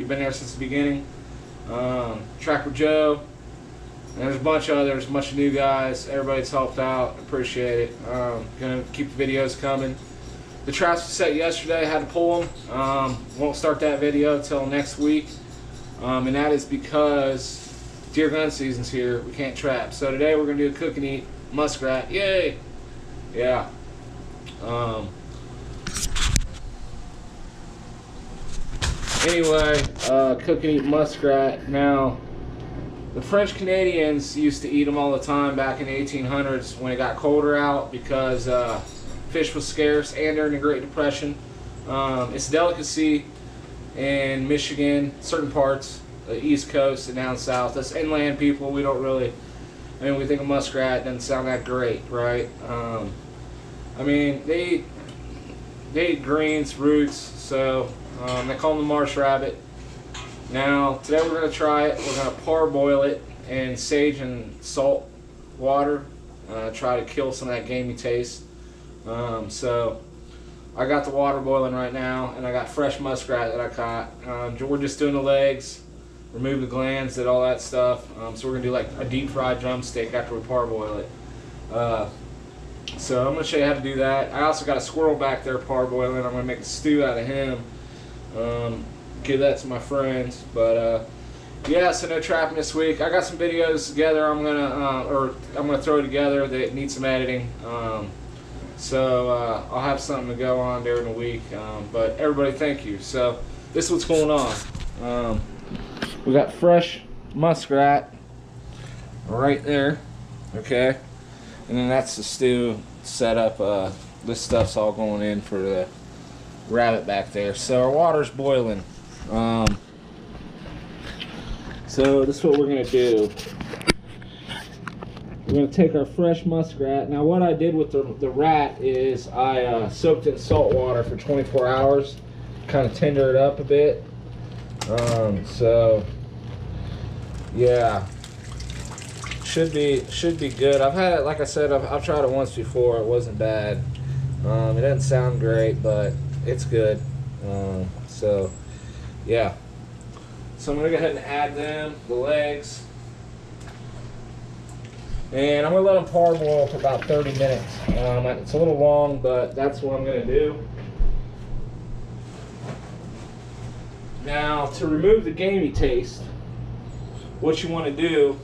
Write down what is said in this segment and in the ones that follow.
You've been there since the beginning. Trapper Joe. And there's a bunch of others, a bunch of new guys. Everybody's helped out. Appreciate it. Gonna keep the videos coming. The traps were set yesterday. Had to pull them. Won't start that video till next week. And that is because deer gun season's here. We can't trap. So today we're gonna do a cook and eat muskrat. Yay! Yeah. Anyway, cook and eat muskrat. Now, the French Canadians used to eat them all the time back in the 1800s when it got colder out because fish was scarce, and during the Great Depression. It's a delicacy in Michigan, certain parts, the East Coast and down south. Us inland people, we don't really, I mean, we think of muskrat, doesn't sound that great, right? I mean, they eat greens, roots, so they call them the marsh rabbit. Now, today we're going to try it. We're going to parboil it in sage and salt water, try to kill some of that gamey taste. So I got the water boiling right now, and I got fresh muskrat that I caught. We're just doing the legs, remove the glands, did all that stuff. So we're going to do like a deep fried drumstick after we parboil it. So I'm going to show you how to do that. I also got a squirrel back there parboiling. I'm going to make a stew out of him. Give that to my friends. But yeah, so no trapping this week. I got some videos together. I'm gonna throw together that need some editing. So I'll have something to go on during the week. But everybody, thank you. So this is what's going on. We got fresh muskrat right there. Okay, and then that's the stew set up. This stuff's all going in for the rabbit back there. So our water's boiling. So this is what we're gonna do. We're gonna take our fresh muskrat. Now what I did with the rat is I soaked it in salt water for 24 hours, kind of tender it up a bit. So yeah, should be good. I've had it, like I said, I've tried it once before. It wasn't bad. It doesn't sound great, but it's good. So yeah, so I'm gonna go ahead and add them, the legs, and I'm gonna let them parboil for about 30 minutes. It's a little long, but that's what I'm gonna do. Now, to remove the gamey taste, what you want to do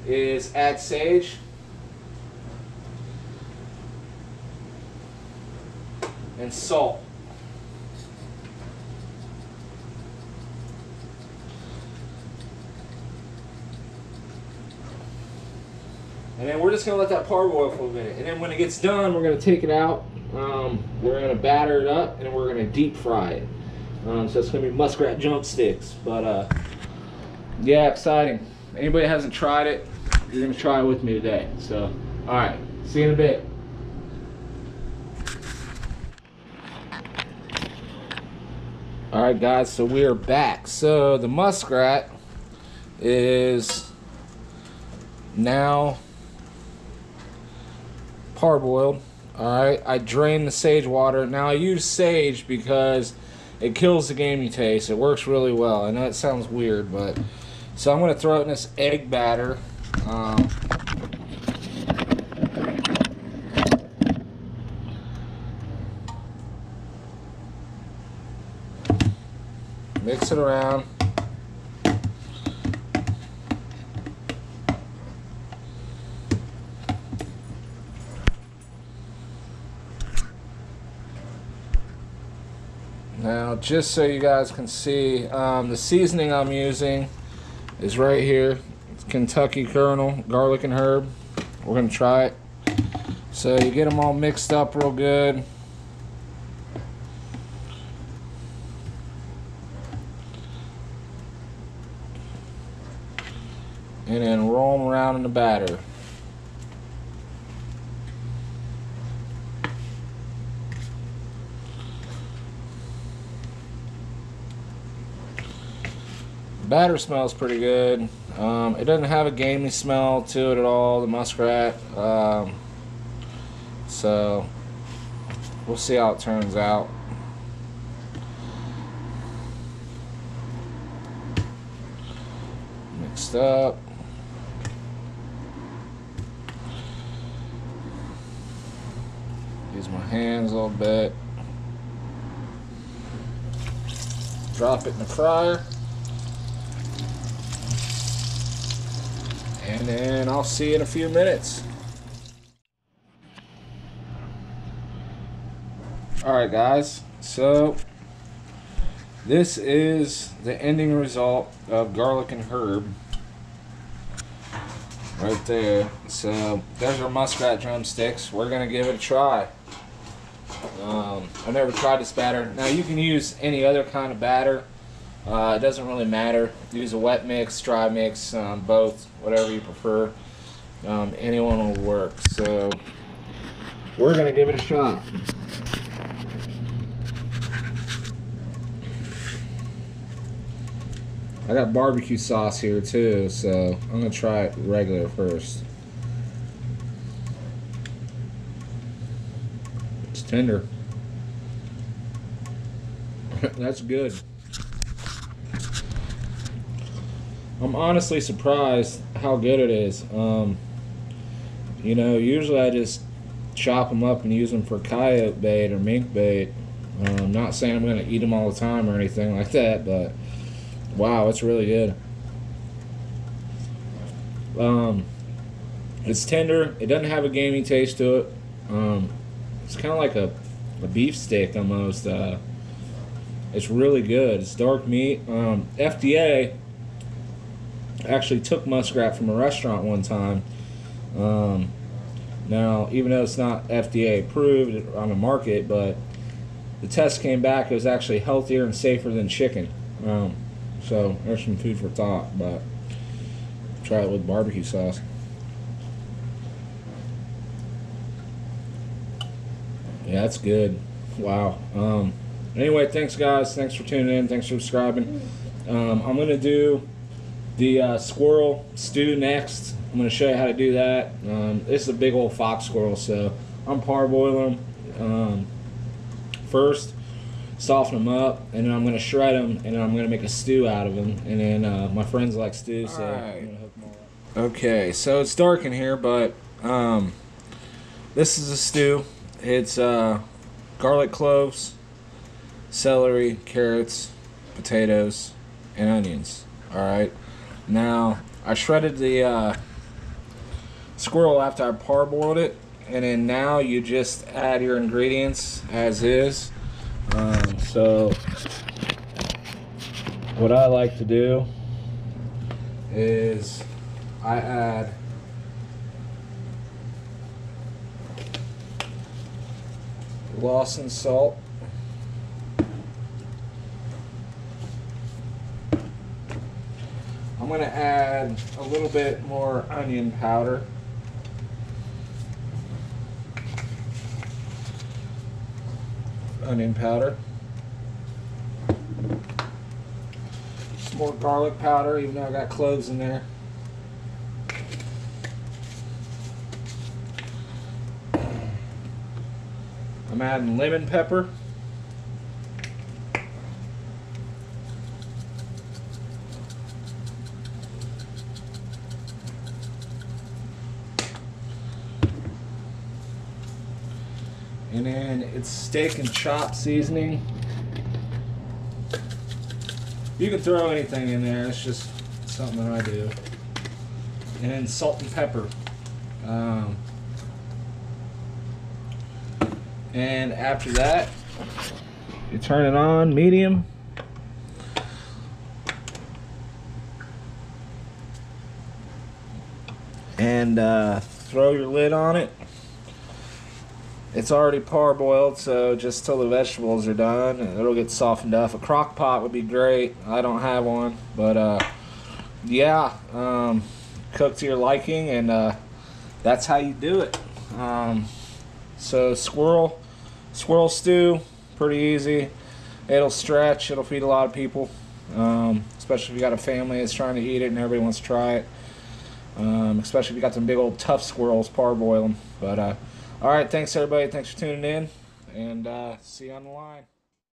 is add sage, and salt. And then we're just going to let that parboil for a minute. And then when it gets done, we're going to take it out. We're going to batter it up, and we're going to deep fry it. So it's going to be muskrat drumsticks. But yeah, exciting. Anybody that hasn't tried it, you're going to try it with me today. So, all right, see you in a bit. All right, guys, so we are back. So the muskrat is now parboiled. All right, I drained the sage water. Now I use sage because it kills the gamey taste. It works really well. I know it sounds weird, but so I'm going to throw it in this egg batter. Mix it around. Now, just so you guys can see, the seasoning I'm using is right here. It's Kentucky Colonel, garlic and herb. We're going to try it. So you get them all mixed up real good. And then roll them around in the batter. Batter smells pretty good. It doesn't have a gamey smell to it at all, the muskrat. So we'll see how it turns out. mixed up. Use my hands a little bit. Drop it in the fryer. And then I'll see you in a few minutes. Alright guys, so this is the ending result of garlic and herb. Right there. So there's our muskrat drumsticks. We're going to give it a try. I've never tried this batter. Now you can use any other kind of batter. It doesn't really matter. Use a wet mix, dry mix, both, whatever you prefer. Anyone will work. So we're going to give it a shot. I got barbecue sauce here too, so I'm going to try it regular first. It's tender. That's good. I'm honestly surprised how good it is. You know, usually I just chop them up and use them for coyote bait or mink bait. I'm not saying I'm going to eat them all the time or anything like that, but wow, it's really good. It's tender. It doesn't have a gamey taste to it. It's kind of like a beef steak almost. It's really good. It's dark meat. FDA actually took muskrat from a restaurant one time. Now, even though it's not FDA approved on the market, but the test came back, it was actually healthier and safer than chicken. So there's some food for thought, but try it with barbecue sauce. Yeah, that's good. Wow. Anyway, thanks guys. Thanks for tuning in. Thanks for subscribing. I'm going to do the squirrel stew next. I'm going to show you how to do that. This is a big old fox squirrel, so I'm parboiling them first, soften them up, and then I'm going to shred them, and then I'm going to make a stew out of them. And then my friends like stew, so I'm going to hook them all up. Okay, so it's dark in here, but this is a stew. It's garlic cloves, celery, carrots, potatoes, and onions. Alright, now I shredded the squirrel after I parboiled it, and then now you just add your ingredients as is. So what I like to do is I add Lawson salt, I'm going to add a little bit more onion powder, some more garlic powder, even though I got cloves in there. I'm adding lemon pepper. And then it's steak and chop seasoning. You can throw anything in there, it's just something that I do. And then salt and pepper. And after that, you turn it on medium. And throw your lid on it. It's already parboiled, so just till the vegetables are done, it'll get softened up. A crock pot would be great. I don't have one, but yeah, cook to your liking, and that's how you do it. So squirrel stew, pretty easy. It'll stretch. It'll feed a lot of people, especially if you got a family that's trying to eat it and everybody wants to try it. Especially if you got some big old tough squirrels, parboil them. But all right, thanks everybody. Thanks for tuning in, and see you on the line.